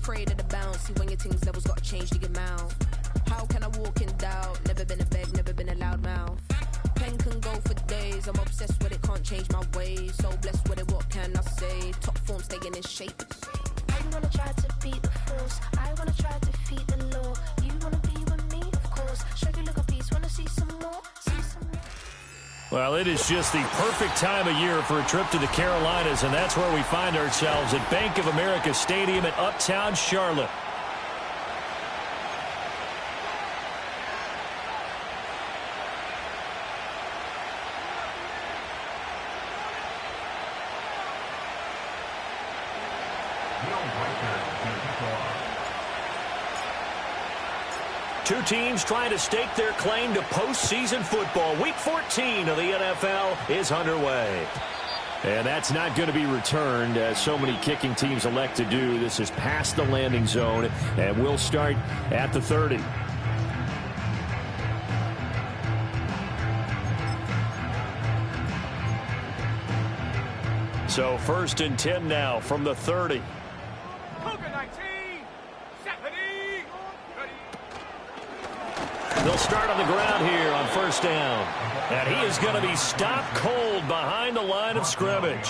afraid of the bounce. See, when your things levels gotta change to get mouth. How can I walk in doubt? Never been a beg, never been a loud mouth. Pen can go for days. I'm obsessed with it, can't change my ways. So blessed with it, what can I say? Top form staying in shape. I wanna try to beat the force. I wanna try to defeat the law. You wanna be with me, of course. Show you look a piece, wanna see some more, see some more. Well, it is just the perfect time of year for a trip to the Carolinas, and that's where we find ourselves at Bank of America Stadium in Uptown Charlotte. Two teams trying to stake their claim to postseason football. Week 14 of the NFL is underway. And that's not going to be returned, as so many kicking teams elect to do. This is past the landing zone, and we'll start at the 30. So 1st and 10 now from the 30. They'll start on the ground here on 1st down. And he is going to be stopped cold behind the line of scrimmage.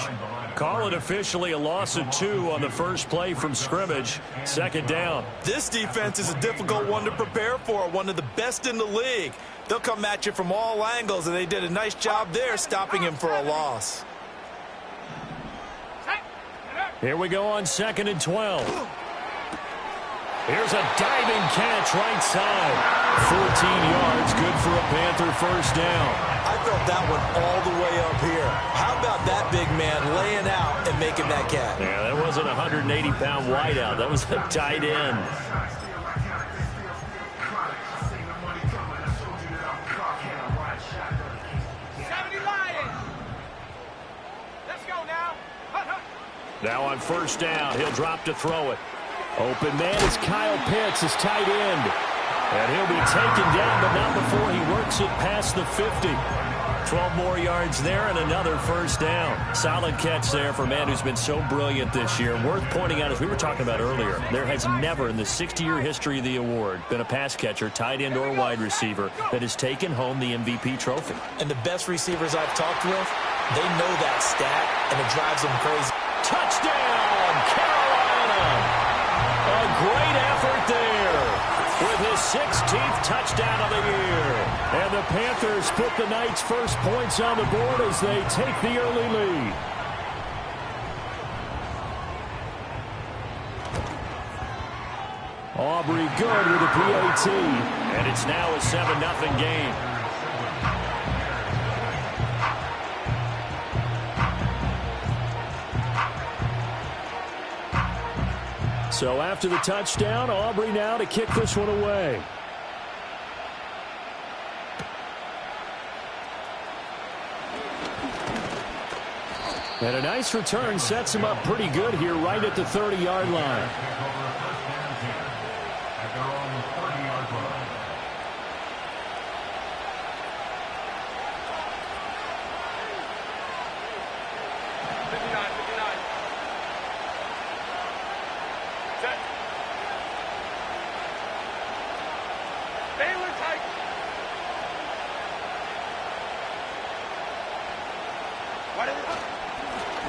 Call it officially a loss of 2 on the first play from scrimmage. 2nd down. This defense is a difficult one to prepare for, one of the best in the league. They'll come at you from all angles, and they did a nice job there stopping him for a loss. Here we go on 2nd and 12. Here's a diving catch right side. 14 yards, good for a Panther first down. I felt that one all the way up here. How about that big man laying out and making that catch? Yeah, that wasn't a 180-pound wideout. That was a tight end. Now on 1st down, he'll drop to throw it. Open man is Kyle Pitts, his tight end. And he'll be taken down, but not before he works it past the 50. 12 more yards there and another 1st down. Solid catch there for a man who's been so brilliant this year. Worth pointing out, as we were talking about earlier, there has never in the 60-year history of the award been a pass catcher, tight end or wide receiver that has taken home the MVP trophy. And the best receivers I've talked with, they know that stat, and it drives them crazy. Touchdown, Carolina! A great effort there with his 16th touchdown of the year. And the Panthers put the night's first points on the board as they take the early lead. Aubrey good with a PAT. And it's now a 7-0 game. So after the touchdown, Aubrey now to kick this one away. And a nice return sets him up pretty good here right at the 30-yard line.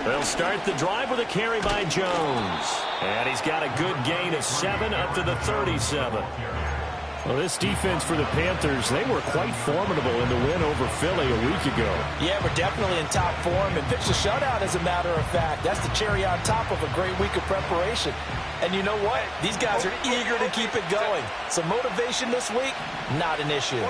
They'll start the drive with a carry by Jones. And he's got a good gain of 7 up to the 37. Well, this defense for the Panthers, they were quite formidable in the win over Philly a week ago. Yeah, we're definitely in top form and pitched a shutout, as a matter of fact. That's the cherry on top of a great week of preparation. And you know what? These guys are eager to keep it going. So motivation this week, not an issue.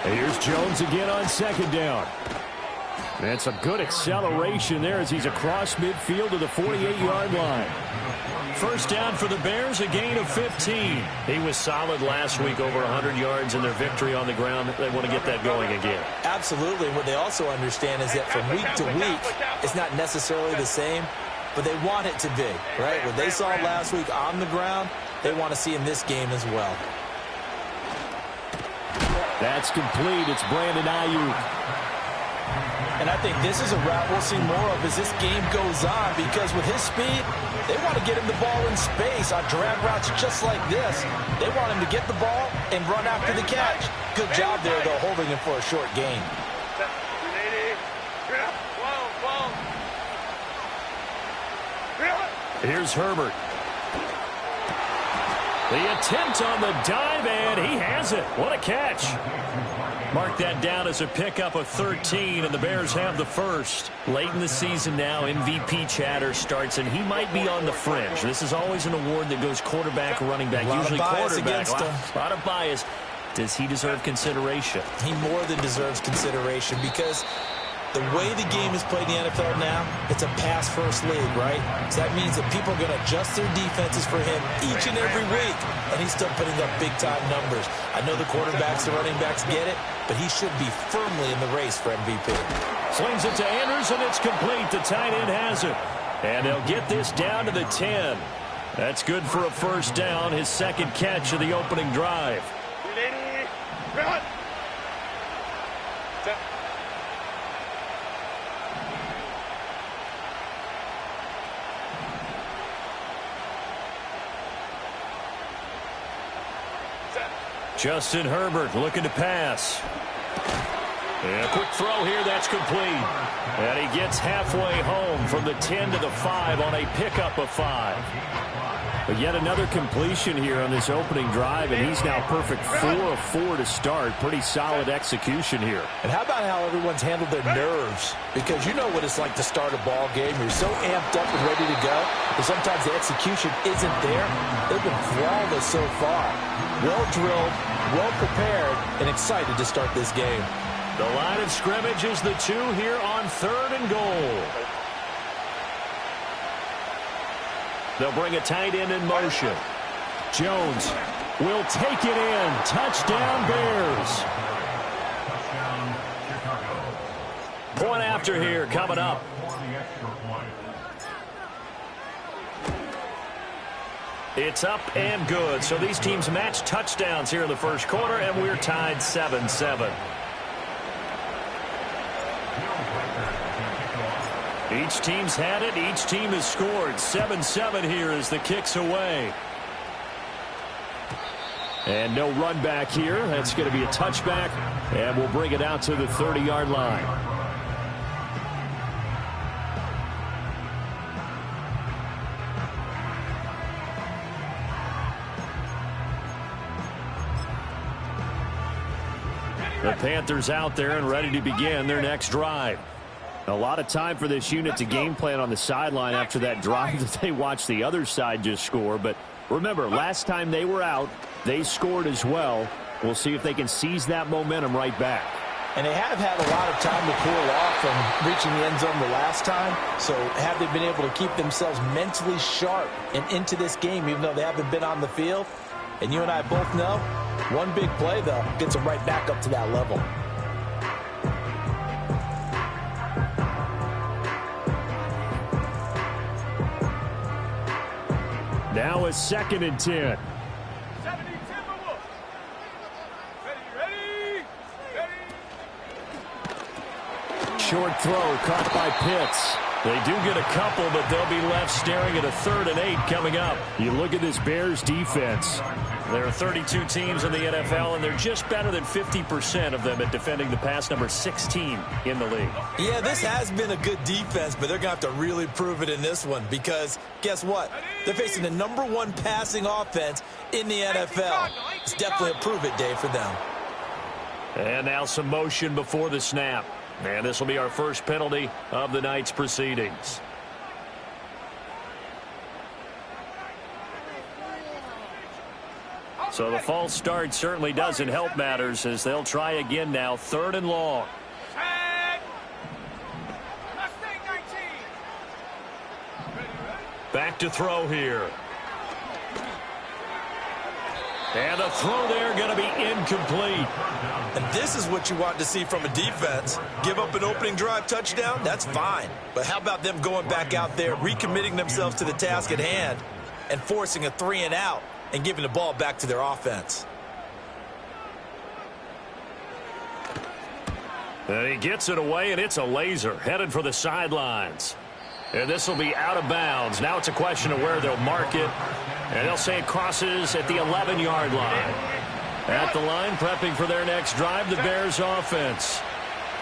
Here's Jones again on 2nd down. And some good acceleration there as he's across midfield to the 48-yard line. 1st down for the Bears, a gain of 15. He was solid last week, over 100 yards in their victory on the ground. They want to get that going again. Absolutely. What they also understand is that from week to week, it's not necessarily the same. but they want it to be, right? What they saw last week on the ground, they want to see in this game as well. That's complete. It's Brandon Ayuk. And I think this is a route we'll see more of as this game goes on, because with his speed, they want to get him the ball in space on drag routes just like this. They want him to get the ball and run after the catch. Good job there, though, holding him for a short gain. Here's Herbert. The attempt on the dive, and he has it. What a catch. Mark that down as a pickup of 13, and the Bears have the first. Late in the season now, MVP chatter starts, and he might be on the fringe. This is always an award that goes quarterback, running back, usually quarterback. A lot of bias. Does he deserve consideration? He more than deserves consideration, because the way the game is played in the NFL now, it's a pass-first league, right? So that means that people are going to adjust their defenses for him each and every week, and he's still putting up big-time numbers. I know the quarterbacks, the running backs get it, but he should be firmly in the race for MVP. Slings it to Andrews, and it's complete. The tight end has it. And they'll get this down to the 10. That's good for a first down, his second catch of the opening drive. Run! Justin Herbert looking to pass. And a quick throw here, that's complete. And he gets halfway home from the 10 to the 5 on a pickup of 5. But yet another completion here on this opening drive, and he's now perfect 4 of 4 to start. Pretty solid execution here. And how about how everyone's handled their nerves? Because you know what it's like to start a ball game. You're so amped up and ready to go, but sometimes the execution isn't there. They've been flawless so far. Well drilled, well prepared, and excited to start this game. The line of scrimmage is the 2 here on 3rd and goal. They'll bring a tight end in motion. Jones will take it in. Touchdown, Bears. Point after here coming up. It's up and good. So these teams match touchdowns here in the first quarter, and we're tied 7-7. Each team's had it. Each team has scored. 7-7 here as the kick's away. And no run back here. That's going to be a touchback, and we'll bring it out to the 30-yard line. The Panthers out there and ready to begin their next drive. A lot of time for this unit to game plan on the sideline after that drive that they watched the other side just score. But remember, last time they were out, they scored as well. We'll see if they can seize that momentum right back. And they have had a lot of time to cool off from reaching the end zone the last time. So have they been able to keep themselves mentally sharp and into this game, even though they haven't been on the field? And you and I both know, one big play, though, gets them right back up to that level. Now it's 2nd and 10. Short throw caught by Pitts. They do get a couple, but they'll be left staring at a 3rd and 8 coming up. You look at this Bears defense. There are 32 teams in the NFL, and they're just better than 50% of them at defending the pass, number 16 in the league. Yeah, this has been a good defense, but they're going to have to really prove it in this one, because guess what? They're facing the #1 passing offense in the NFL. It's definitely a prove-it day for them. And now some motion before the snap. And this will be our first penalty of the night's proceedings. So the false start certainly doesn't help matters as they'll try again now. 3rd and long. Back to throw here. And the throw there going to be incomplete. And this is what you want to see from a defense. Give up an opening drive touchdown, that's fine. But how about them going back out there, recommitting themselves to the task at hand, and forcing a 3-and-out and giving the ball back to their offense? And he gets it away, and it's a laser headed for the sidelines. And this will be out of bounds. Now it's a question of where they'll mark it. And they'll say it crosses at the 11-yard line. At the line, prepping for their next drive, the Bears offense.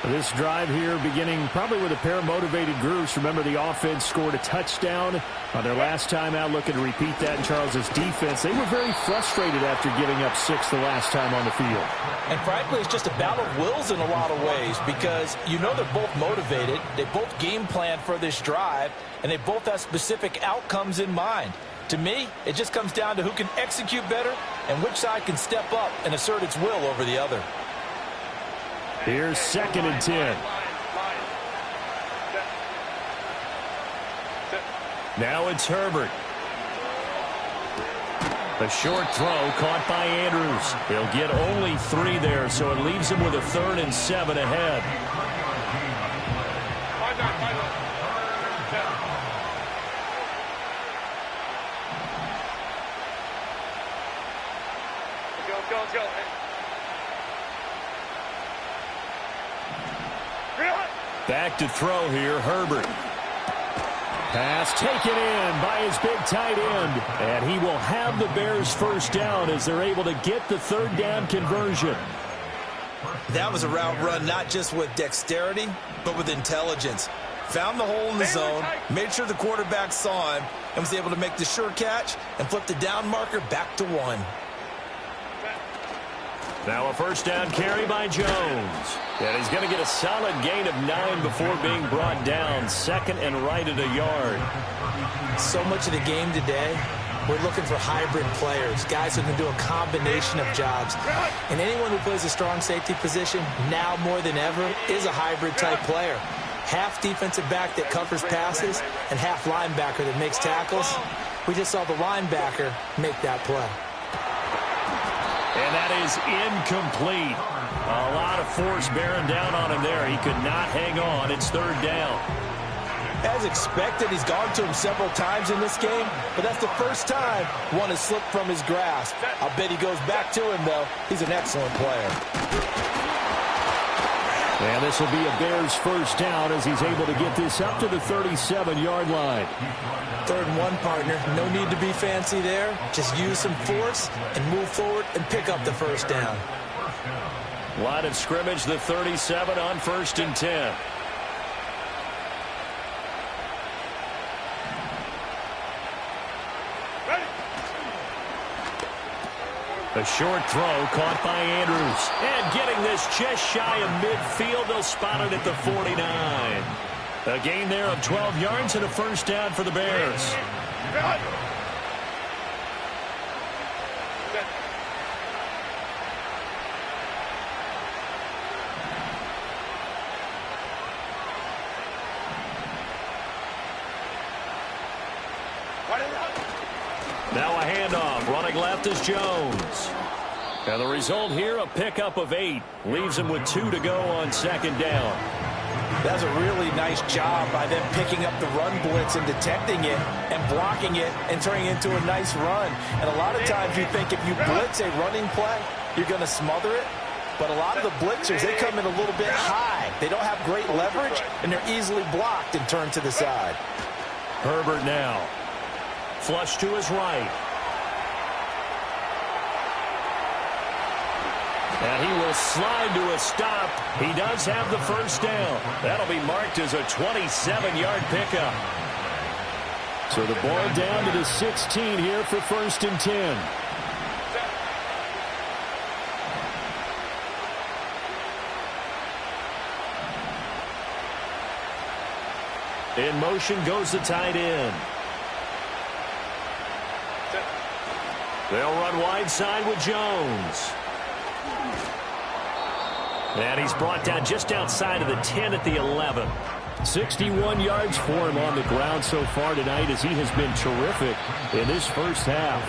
This drive here beginning probably with a pair of motivated groups. Remember, the offense scored a touchdown on their last time out, looking to repeat that in Charles's defense. They were very frustrated after giving up 6 the last time on the field. And frankly, it's just a battle of wills in a lot of ways because you know they're both motivated. They both game plan for this drive, and they both have specific outcomes in mind. To me, it just comes down to who can execute better and which side can step up and assert its will over the other. Here's 2nd and 10. Now it's Herbert. A short throw caught by Andrews. He'll get only 3 there, so it leaves him with a 3rd and 7 ahead. Go. Back to throw here, Herbert. Pass taken in by his big tight end. And he will have the Bears first down as they're able to get the 3rd down conversion. That was a route run not just with dexterity, but with intelligence. Found the hole in the zone, made sure the quarterback saw him, and was able to make the sure catch and flip the down marker back to 1. Now a first down carry by Jones. And he's going to get a solid gain of 9 before being brought down. 2nd and right at a yard. So much of the game today, we're looking for hybrid players, guys who can do a combination of jobs. And anyone who plays a strong safety position, now more than ever, is a hybrid type player. Half defensive back that covers passes and half linebacker that makes tackles. We just saw the linebacker make that play. And that is incomplete. A lot of force bearing down on him there. He could not hang on. It's 3rd down. As expected, he's gone to him several times in this game, but that's the first time one has slipped from his grasp. I'll bet he goes back to him, though. He's an excellent player. And this will be a Bears first down as he's able to get this up to the 37-yard line. 3rd and 1, partner. No need to be fancy there. Just use some force and move forward and pick up the first down. Line of scrimmage, the 37 on 1st and 10. A short throw caught by Andrews. And getting this just shy of midfield, they'll spot it at the 49. A gain there of 12 yards and a first down for the Bears. Now a handoff. Running left is Jones. And the result here, a pickup of 8. Leaves him with 2 to go on 2nd down. That's a really nice job by them picking up the run blitz and detecting it and blocking it and turning it into a nice run. And a lot of times you think if you blitz a running play, you're going to smother it. But a lot of the blitzers, they come in a little bit high. They don't have great leverage, and they're easily blocked and turned to the side. Herbert now. Flush to his right. And he will slide to a stop. He does have the first down. That'll be marked as a 27-yard pickup. So the ball down to the 16 here for 1st and 10. In motion goes the tight end. They'll run wide side with Jones. And he's brought down just outside of the 10 at the 11. 61 yards for him on the ground so far tonight as he has been terrific in this first half.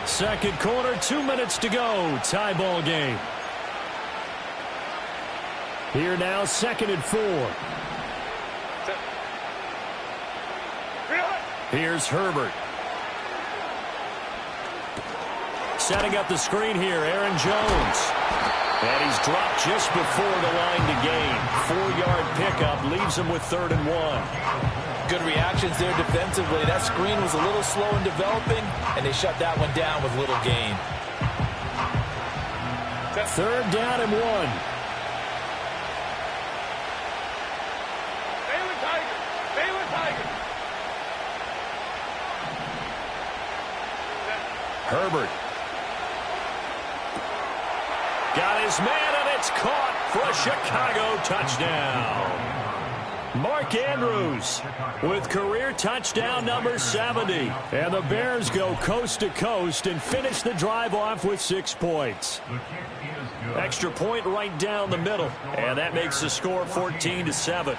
Second quarter, 2 minutes to go. Tie ball game. Here now, 2nd and 4. Here's Herbert. Setting up the screen here, Aaron Jones. And he's dropped just before the line to gain. 4-yard pickup leaves him with 3rd and 1. Good reactions there defensively. That screen was a little slow in developing, and they shut that one down with little gain. 3rd down and 1. Herbert. Got his man, and it's caught for a Chicago touchdown. Mark Andrews with career touchdown number 70. And the Bears go coast to coast and finish the drive off with 6 points. Extra point right down the middle. And that makes the score 14-7.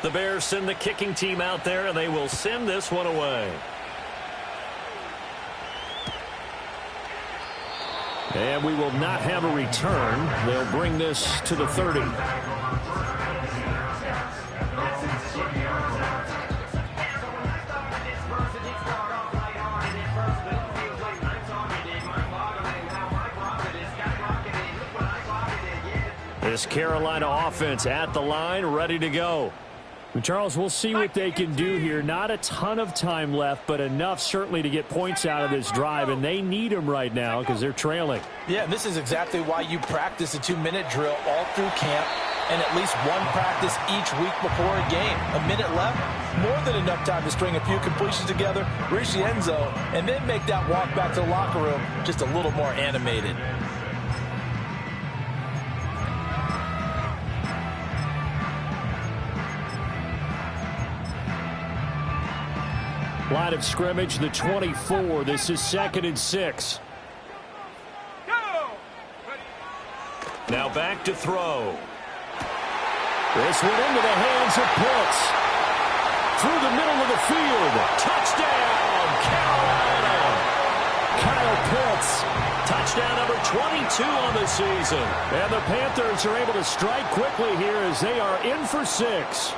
The Bears send the kicking team out there, and they will send this one away. And we will not have a return. They'll bring this to the 30. This Carolina offense at the line, ready to go. Charles, we'll see what they can do here. Not a ton of time left, but enough certainly to get points out of this drive, and they need them right now because they're trailing. Yeah, and this is exactly why you practice a 2-minute drill all through camp and at least one practice each week before a game. A minute left, more than enough time to string a few completions together, reach the end zone, and then make that walk back to the locker room just a little more animated. Line of scrimmage, the 24. This is 2nd and 6. Now back to throw. This one into the hands of Pitts. Through the middle of the field. Touchdown, Carolina. Kyle Pitts. Touchdown number 22 on the season. And the Panthers are able to strike quickly here as they are in for 6.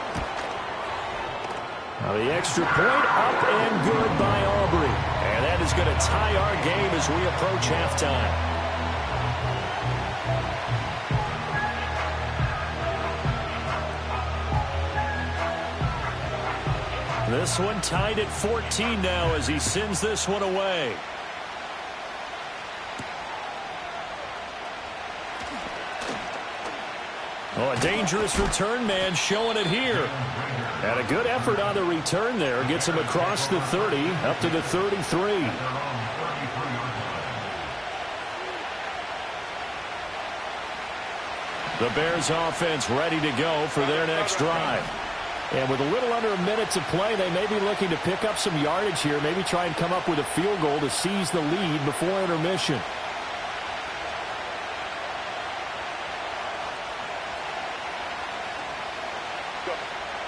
Now the extra point up and good by Aubrey. And that is going to tie our game as we approach halftime. This one tied at 14 now as he sends this one away. Oh, a dangerous return man showing it here. And a good effort on the return there. Gets him across the 30, up to the 33. The Bears offense ready to go for their next drive. And with a little under a minute to play, they may be looking to pick up some yardage here. Maybe try and come up with a field goal to seize the lead before intermission.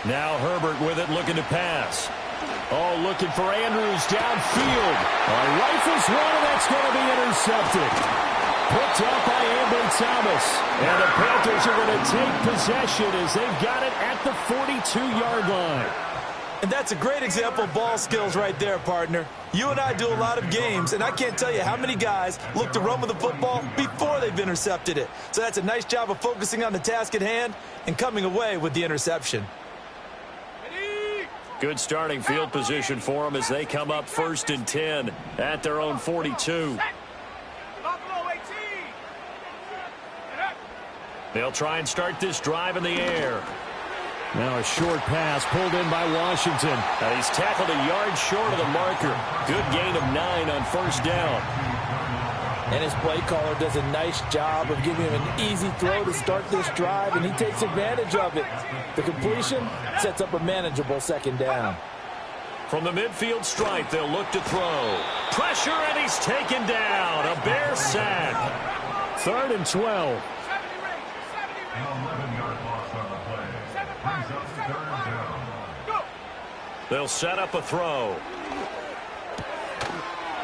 Now Herbert with it, looking to pass. Oh, looking for Andrews downfield. Rifles one, and that's going to be intercepted. Picked up by Ambry Thomas. And the Panthers are going to take possession as they've got it at the 42-yard line. And that's a great example of ball skills right there, partner. You and I do a lot of games, and I can't tell you how many guys look to run with the football before they've intercepted it. So that's a nice job of focusing on the task at hand and coming away with the interception. Good starting field position for them as they come up 1st and 10 at their own 42. They'll try and start this drive in the air. Now a short pass pulled in by Washington. And he's tackled a yard short of the marker. Good gain of 9 on 1st down. And his play caller does a nice job of giving him an easy throw to start this drive, and he takes advantage of it. The completion sets up a manageable second down. From the midfield stripe, they'll look to throw. Pressure, and he's taken down. A Bear sack. 3rd and 12. They'll set up a throw.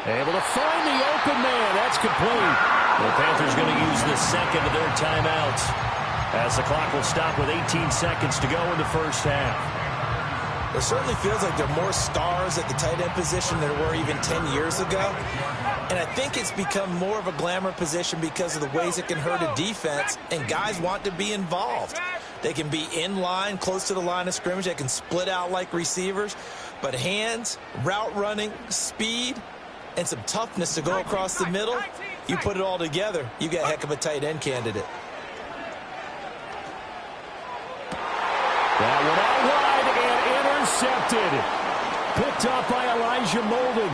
Able to find the open man. That's complete. The Panthers going to use the second of their timeouts as the clock will stop with 18 seconds to go in the first half. It certainly feels like there are more stars at the tight end position than there were even 10 years ago. And I think it's become more of a glamour position because of the ways it can hurt a defense, and guys want to be involved. They can be in line, close to the line of scrimmage. They can split out like receivers. But hands, route running, speed, and some toughness to go across the middle, you put it all together, you get a heck of a tight end candidate. That one out wide and intercepted. Picked up by Elijah Molden.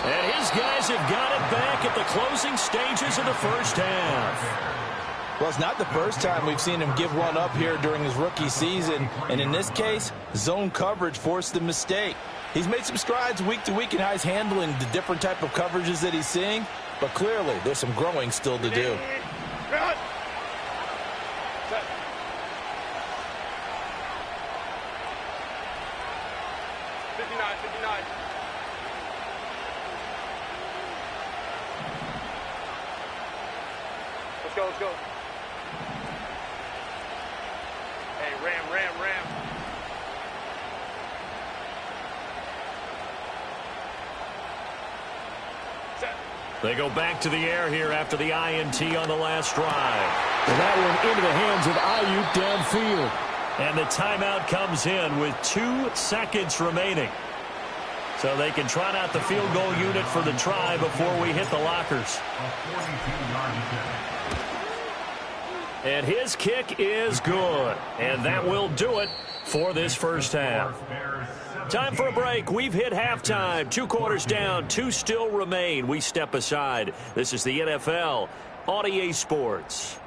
And his guys have got it back at the closing stages of the first half. Well, it's not the first time we've seen him give one up here during his rookie season. And in this case, zone coverage forced the mistake. He's made some strides week to week in how he's handling the different type of coverages that he's seeing. But clearly, there's some growing still to do. Run. 59. Let's go. Hey, ram. Set. They go back to the air here after the INT on the last drive. And that one into the hands of Ayuk downfield. And the timeout comes in with 2 seconds remaining. So they can trot out the field goal unit for the try before we hit the lockers. And his kick is good. And that will do it for this first half. Time for a break. We've hit halftime. 2 quarters down. 2 still remain. We step aside. This is the NFL on EA Sports.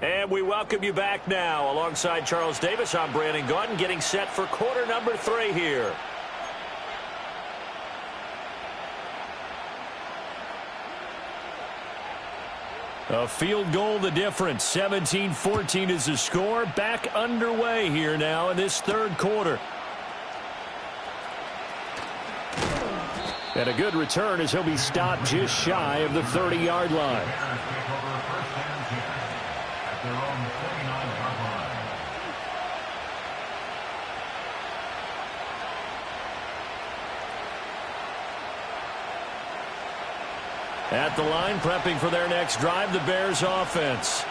And we welcome you back now. Alongside Charles Davis, I'm Brandon Gaudin, getting set for quarter number 3 here. A field goal the difference. 17-14 is the score. Back underway here now in this 3rd quarter. And a good return as he'll be stopped just shy of the 30-yard line. At the line, prepping for their next drive, the Bears offense.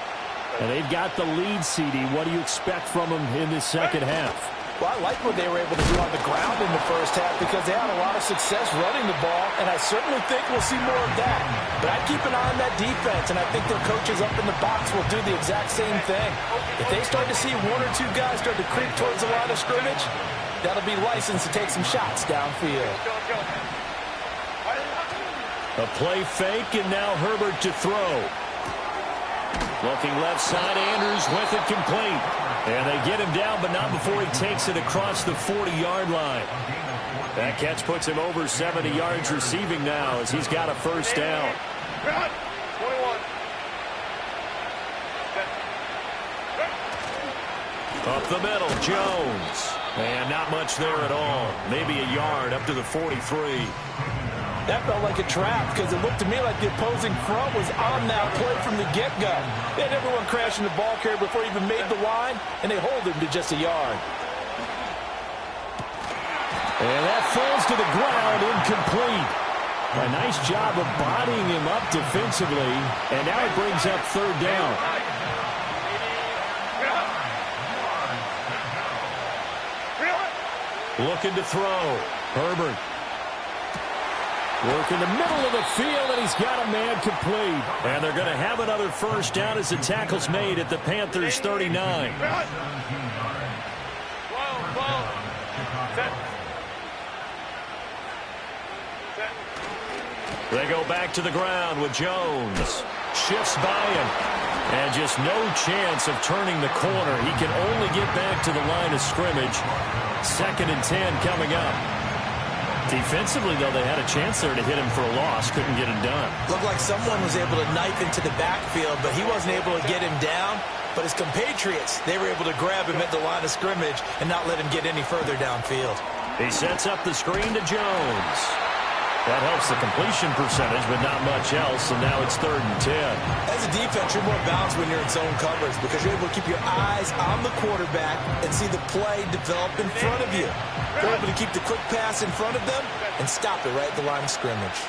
And they've got the lead, CD. What do you expect from them in this second half? Well, I like what they were able to do on the ground in the first half because they had a lot of success running the ball, and I certainly think we'll see more of that. But I'd keep an eye on that defense, and I think their coaches up in the box will do the exact same thing. If they start to see 1 or 2 guys start to creep towards the line of scrimmage, that'll be licensed to take some shots downfield. Let's go. A play fake, and now Herbert to throw. Looking left side, Andrews with it complete. And they get him down, but not before he takes it across the 40-yard line. That catch puts him over 70 yards receiving now as he's got a first down. 21. Up the middle, Jones. And not much there at all. Maybe a yard up to the 43. That felt like a trap because it looked to me like the opposing front was on that play from the get-go. They had everyone crashing the ball carrier before he even made the line, and they hold him to just a yard. And that falls to the ground, incomplete. A nice job of bodying him up defensively, and now it brings up 3rd down. Looking to throw. Herbert. Work in the middle of the field, and he's got a man complete. And they're going to have another first down as the tackle's made at the Panthers' 39. They go back to the ground with Jones. Shifts by him. And just no chance of turning the corner. He can only get back to the line of scrimmage. 2nd and 10 coming up. Defensively, though, they had a chance there to hit him for a loss. Couldn't get it done. Looked like someone was able to knife into the backfield, but he wasn't able to get him down. But his compatriots, they were able to grab him at the line of scrimmage and not let him get any further downfield. He sets up the screen to Jones. That helps the completion percentage, but not much else, and now it's 3rd and 10. As a defense, you're more balanced when you're in zone coverage because you're able to keep your eyes on the quarterback and see the play develop in front of you. You're able to keep the quick pass in front of them and stop it right at the line of scrimmage.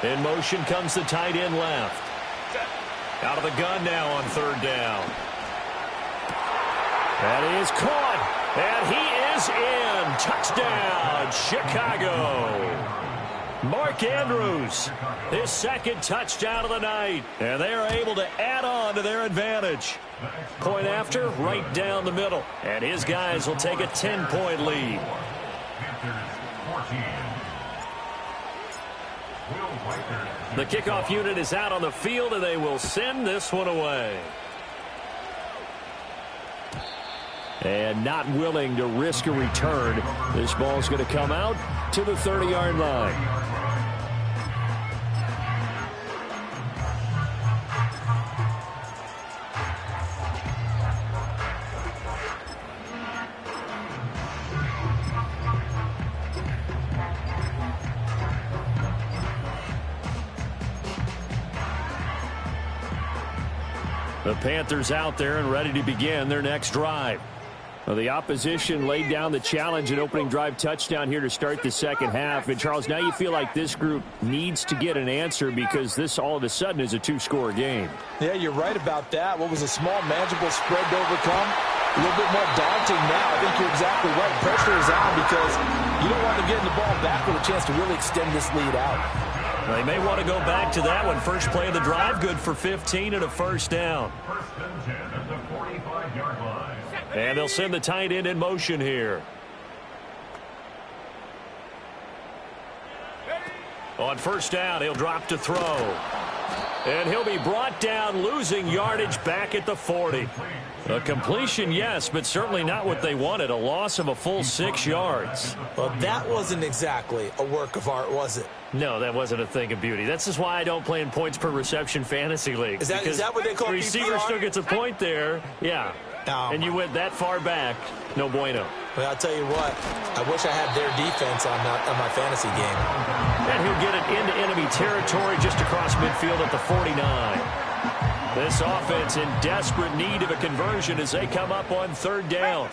In motion comes the tight end left. Out of the gun now on 3rd down. That is caught, and he is in. Touchdown, Chicago. Mark Andrews, his 2nd touchdown of the night, and they are able to add on to their advantage. Point after, right down the middle, and his guys will take a 10-point lead. The kickoff unit is out on the field, and they will send this one away. And not willing to risk a return, this ball's going to come out to the 30-yard line. The Panthers out there and ready to begin their next drive. Well, the opposition laid down the challenge and opening drive touchdown here to start the second half. And, Charles, now you feel like this group needs to get an answer because this all of a sudden is a 2-score game. Yeah, you're right about that. What was a small, manageable spread to overcome, a little bit more daunting now. I think you're exactly right. Pressure is on because you don't want to get the ball back with a chance to really extend this lead out. They may want to go back to that one. First play of the drive, good for 15 and a first down. And they'll send the tight end in motion here. On first down, he'll drop to throw. And he'll be brought down, losing yardage back at the 40. A completion, yes, but certainly not what they wanted. A loss of a full 6 yards. Well, that wasn't exactly a work of art, was it? No, that wasn't a thing of beauty. That's just why I don't play in points per reception fantasy league. Is that what they call the receiver PPR? still gets a point there. Yeah. Oh, and you went that far back. No bueno. Well, I'll tell you what. I wish I had their defense on my fantasy game. And he'll get it into enemy territory just across midfield at the 49. This offense in desperate need of a conversion as they come up on 3rd down.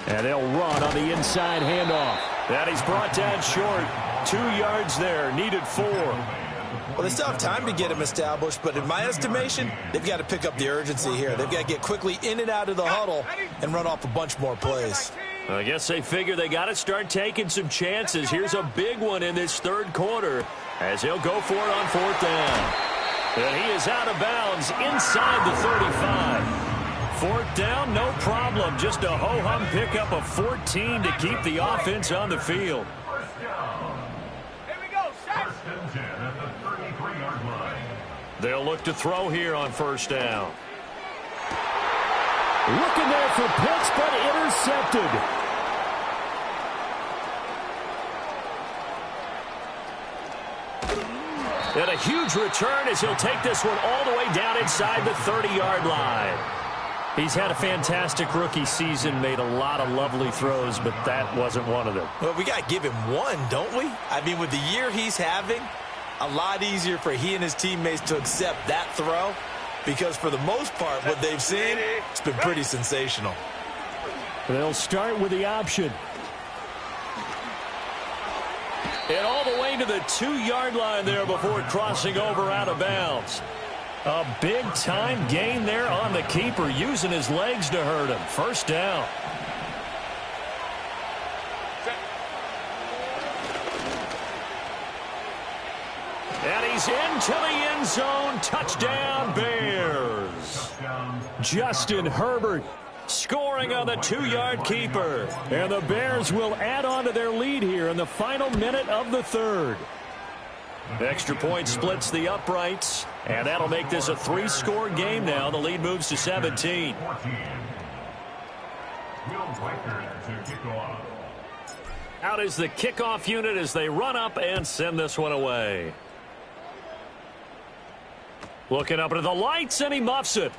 And they'll run on the inside handoff. And he's brought down short. 2 yards there. Needed 4. Well, they still have time to get him established, but in my estimation, they've got to pick up the urgency here. They've got to get quickly in and out of the huddle and run off a bunch more plays. I guess they figure they got to start taking some chances. Here's a big one in this 3rd quarter as he'll go for it on 4th down. And he is out of bounds inside the 35. 4th down, no problem. Just a ho-hum pickup of 14 to keep the offense on the field. They'll look to throw here on 1st down. Looking there for Pitts, but intercepted. And a huge return as he'll take this one all the way down inside the 30-yard line. He's had a fantastic rookie season, made a lot of lovely throws, but that wasn't one of them. Well, we got to give him one, don't we? I mean, with the year he's having, a lot easier for he and his teammates to accept that throw because for the most part, what they've seen, it's been pretty sensational. They'll start with the option. And all the way to the 2-yard line there before crossing over out of bounds. A big-time gain there on the keeper, using his legs to hurt him. 1st down. He's into the end zone. Touchdown, Bears. Justin Herbert scoring on the 2-yard keeper. And the Bears will add on to their lead here in the final minute of the third. Extra point splits the uprights, and that'll make this a 3-score game now. The lead moves to 17. Out is the kickoff unit as they run up and send this one away. Looking up into the lights, and he muffs it.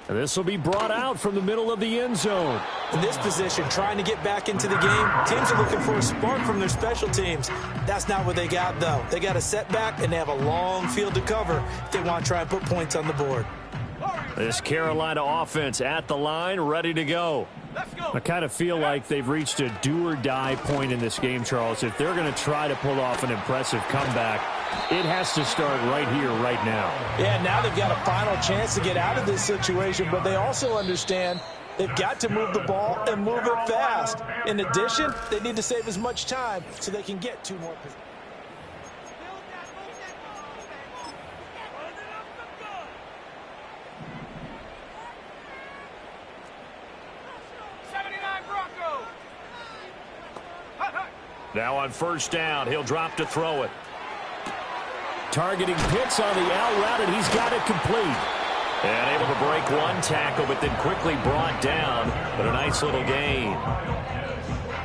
And this will be brought out from the middle of the end zone. In this position, trying to get back into the game, teams are looking for a spark from their special teams. That's not what they got, though. They got a setback, and they have a long field to cover if they want to try and put points on the board. This Carolina offense at the line, ready to go. I kind of feel like they've reached a do-or-die point in this game, Charles. If they're going to try to pull off an impressive comeback, it has to start right here, right now. Yeah, now they've got a final chance to get out of this situation, but they also understand they've got to move the ball and move it fast. In addition, they need to save as much time so they can get 2 more possessions. Now on first down, he'll drop to throw it. Targeting Pitts on the out route, and he's got it complete. And able to break one tackle, but then quickly brought down. But a nice little gain.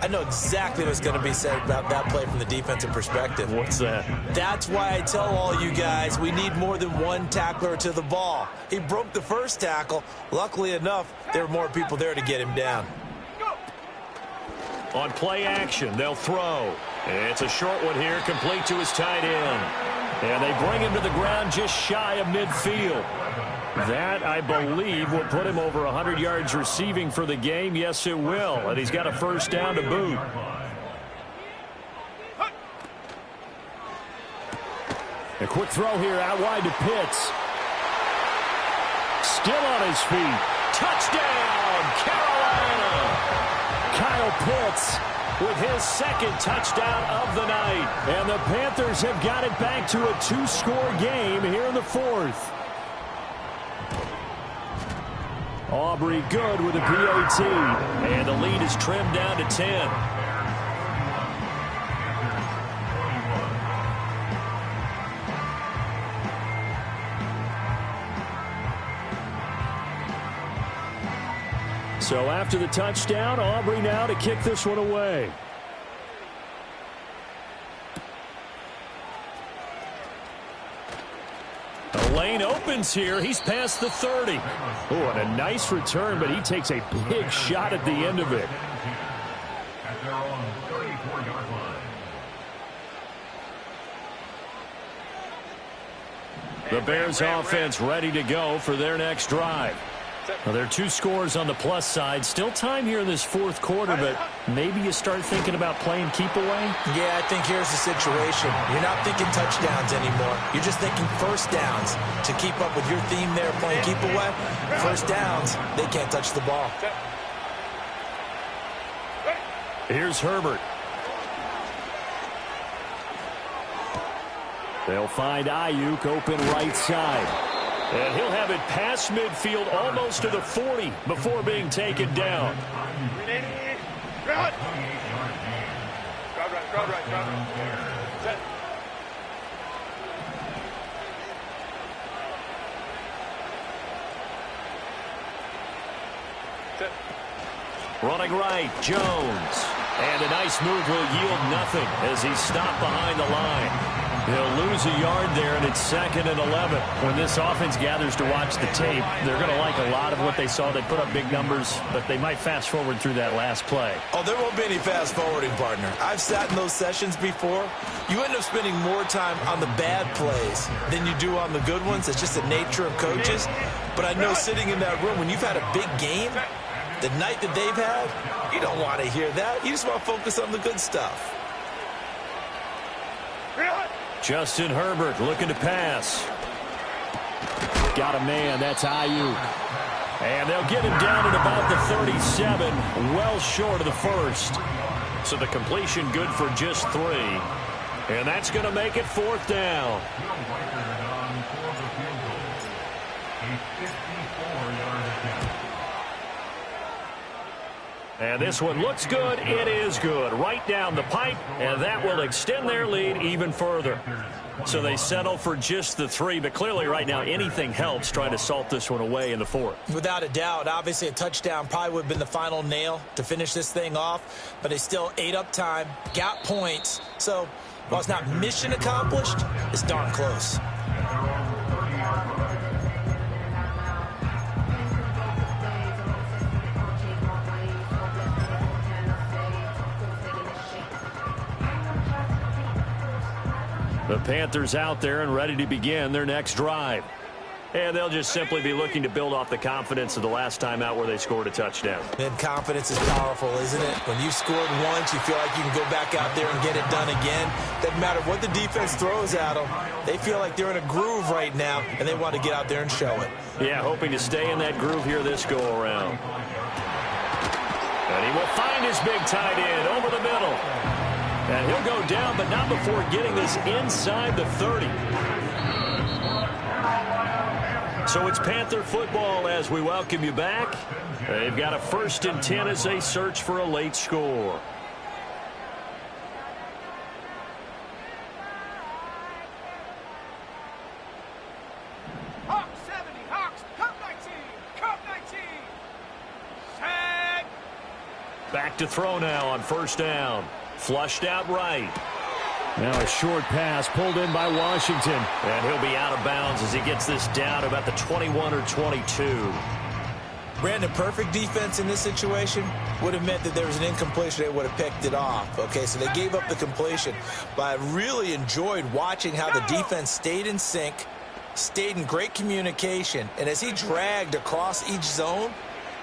I know exactly what's going to be said about that play from the defensive perspective. What's that? That's why I tell all you guys we need more than one tackler to the ball. He broke the first tackle. Luckily enough, there were more people there to get him down. On play action, they'll throw. It's a short one here, complete to his tight end. And they bring him to the ground just shy of midfield. That, I believe, will put him over 100 yards receiving for the game. Yes, it will. And he's got a first down to boot. A quick throw here out wide to Pitts. Still on his feet. Touchdown, Carolina! Kyle Pitts with his second touchdown of the night. And the Panthers have got it back to a 2-score game here in the fourth. Aubrey good with a PAT. And the lead is trimmed down to 10. So after the touchdown, Aubrey now to kick this one away. The lane opens here. He's past the 30. Oh, and a nice return, but he takes a big shot at the end of it. The Bears offense ready to go for their next drive. Well, there are 2 scores on the plus side. Still time here in this fourth quarter, but maybe you start thinking about playing keep away? Yeah, I think here's the situation. You're not thinking touchdowns anymore. You're just thinking first downs. To keep up with your theme there, playing keep away, first downs, they can't touch the ball. Here's Herbert. They'll find Ayuk open right side. And he'll have it past midfield almost to the 40 before being taken down. Crowd right. Set. Set. Running right, Jones. And a nice move will yield nothing as he's stopped behind the line. He'll lose a yard there, and it's 2nd and 11. When this offense gathers to watch the tape, they're going to like a lot of what they saw. They put up big numbers, but they might fast forward through that last play. Oh, there won't be any fast forwarding, partner. I've sat in those sessions before. You end up spending more time on the bad plays than you do on the good ones. It's just the nature of coaches. But I know sitting in that room, when you've had a big game, the night that they've had, you don't want to hear that. You just want to focus on the good stuff. Justin Herbert looking to pass. Got a man. That's Ayuk. And they'll get him down at about the 37, well short of the first. So the completion good for just 3. And that's going to make it 4th down. And this one looks good. It is good. Right down the pipe, and that will extend their lead even further. So they settle for just the 3, but clearly right now anything helps trying to salt this one away in the 4th. Without a doubt, obviously a touchdown probably would have been the final nail to finish this thing off, but they still ate up time, got points. So while it's not mission accomplished, it's darn close. The Panthers out there and ready to begin their next drive. And they'll just simply be looking to build off the confidence of the last time out where they scored a touchdown. And confidence is powerful, isn't it? When you've scored once, you feel like you can go back out there and get it done again. Doesn't matter what the defense throws at them. They feel like they're in a groove right now, and they want to get out there and show it. Yeah, hoping to stay in that groove here this go-around. And he will find his big tight end over the middle. And he'll go down, but not before getting this inside the 30. So it's Panther football as we welcome you back. They've got a 1st and 10 as they search for a late score. Hawks 70, Hawks, Cup 19, Cup 19. Set. Back to throw now on 1st down. Flushed out right. Now a short pass pulled in by Washington. And he'll be out of bounds as he gets this down about the 21 or 22. Brandon, perfect defense in this situation would have meant that there was an incompletion. They would have picked it off. Okay, so they gave up the completion. But I really enjoyed watching how the defense stayed in sync, stayed in great communication. And as he dragged across each zone,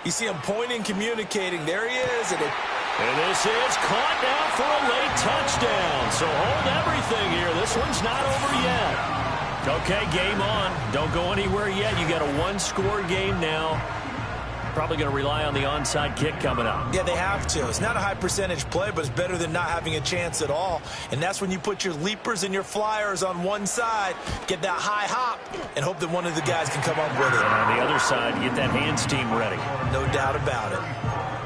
you see him pointing, communicating. There he is. And this is caught now for a late touchdown. So hold everything here. This one's not over yet. Okay, game on. Don't go anywhere yet. You got a 1-score game now. Probably going to rely on the onside kick coming up. Yeah, they have to. It's not a high percentage play, but it's better than not having a chance at all. And that's when you put your leapers and your flyers on one side, get that high hop, and hope that one of the guys can come up with it. And on the other side, you get that hands team ready. No doubt about it.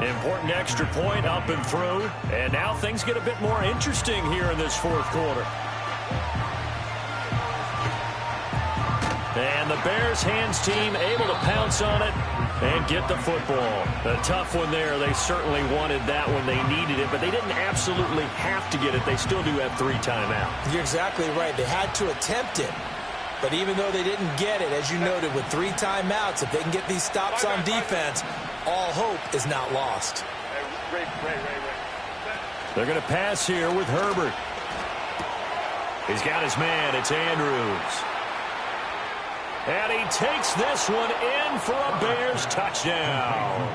Important extra point up and through. And now things get a bit more interesting here in this 4th quarter. And the Bears hands team able to pounce on it and get the football. A tough one there. They certainly wanted that when they needed it, but they didn't absolutely have to get it. They still do have 3 timeouts. You're exactly right. They had to attempt it. But even though they didn't get it, as you noted, with 3 timeouts, if they can get these stops on defense, all hope is not lost. They're going to pass here with Herbert. He's got his man. It's Andrews. And he takes this one in for a Bears touchdown.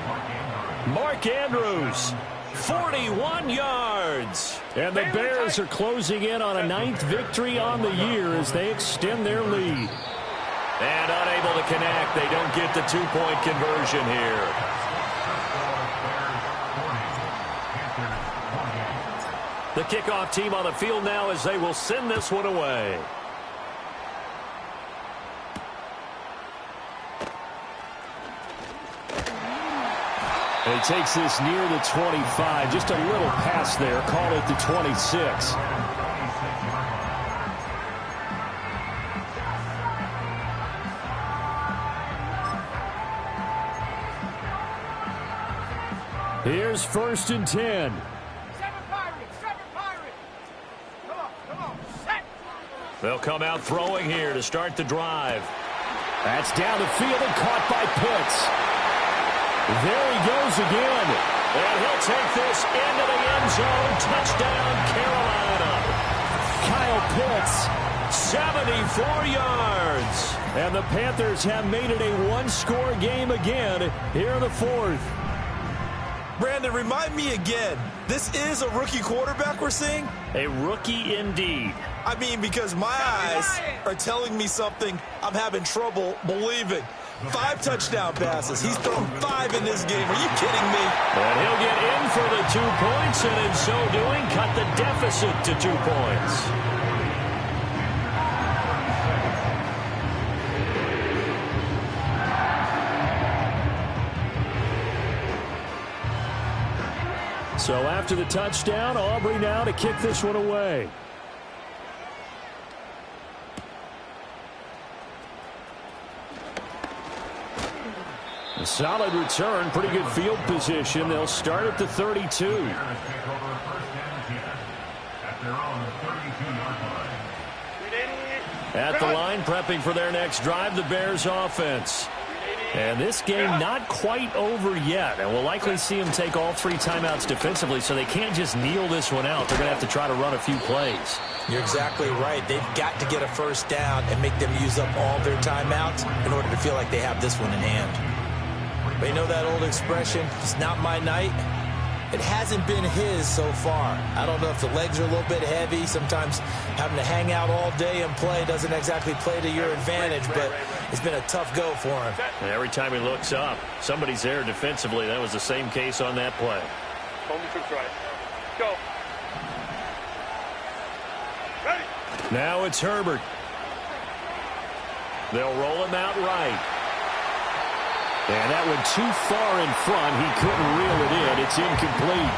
Mark Andrews, 41 yards. And the Bears are closing in on a 9th victory on the year as they extend their lead. And unable to connect. They don't get the 2-point conversion here. The kickoff team on the field now as they will send this one away. And he takes this near the 25. Just a little pass there. Call it the 26. Here's 1st and 10. They'll come out throwing here to start the drive. That's down the field and caught by Pitts. There he goes again. And he'll take this into the end zone. Touchdown, Carolina. Kyle Pitts, 74 yards. And the Panthers have made it a 1-score game again here in the 4th. Brandon, remind me again, this is a rookie quarterback we're seeing? A rookie indeed. I mean, because my eyes are telling me something I'm having trouble believing. 5 touchdown passes. He's thrown 5 in this game. Are you kidding me? And he'll get in for the 2 points, and in so doing, cut the deficit to 2 points. So after the touchdown, Aubrey now to kick this one away. A solid return, pretty good field position. They'll start at the 32. At the line, prepping for their next drive, the Bears offense. And this game not quite over yet. And we'll likely see them take all 3 timeouts defensively, so they can't just kneel this one out. They're going to have to try to run a few plays. You're exactly right. They've got to get a first down and make them use up all their timeouts in order to feel like they have this one in hand. But you know that old expression, it's not my night? It hasn't been his so far. I don't know if the legs are a little bit heavy. Sometimes having to hang out all day and play doesn't exactly play to your advantage, but it's been a tough go for him. And every time he looks up, somebody's there defensively. That was the same case on that play. Hold me to right. Go. Ready. Now it's Herbert. They'll roll him out right. And that went too far in front. He couldn't reel it in. It's incomplete.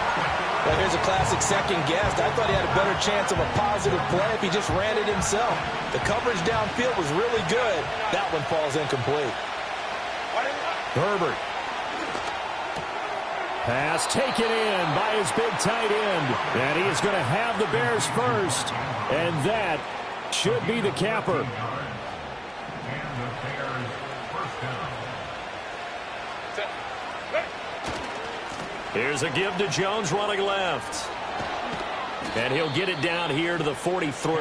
Well, here's a classic second guess. I thought he had a better chance of a positive play if he just ran it himself. The coverage downfield was really good. That one falls incomplete. Herbert. Pass taken in by his big tight end. And he is going to have the Bears first. And that should be the capper. Here's a give to Jones running left. And he'll get it down here to the 43.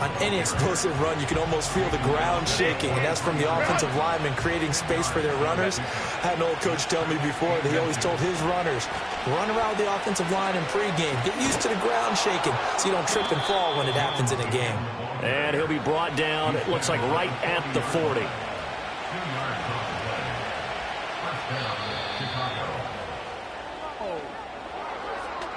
On any explosive run, you can almost feel the ground shaking, and that's from the offensive linemen creating space for their runners. I had an old coach tell me before that he always told his runners, run around the offensive line in pregame. Get used to the ground shaking so you don't trip and fall when it happens in a game. And he'll be brought down, it looks like right at the 40.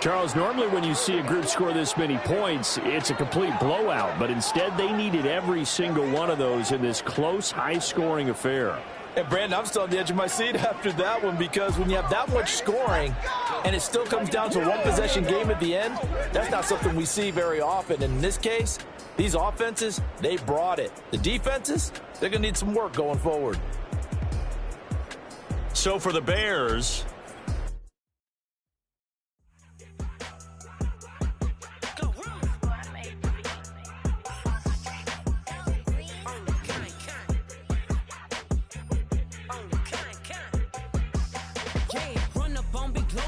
Charles, normally when you see a group score this many points, it's a complete blowout. But instead, they needed every single one of those in this close, high-scoring affair. And, Brandon, I'm still on the edge of my seat after that one because when you have that much scoring and it still comes down to a one-possession game at the end, that's not something we see very often. And in this case, these offenses, they brought it. The defenses, they're going to need some work going forward. So for the Bears,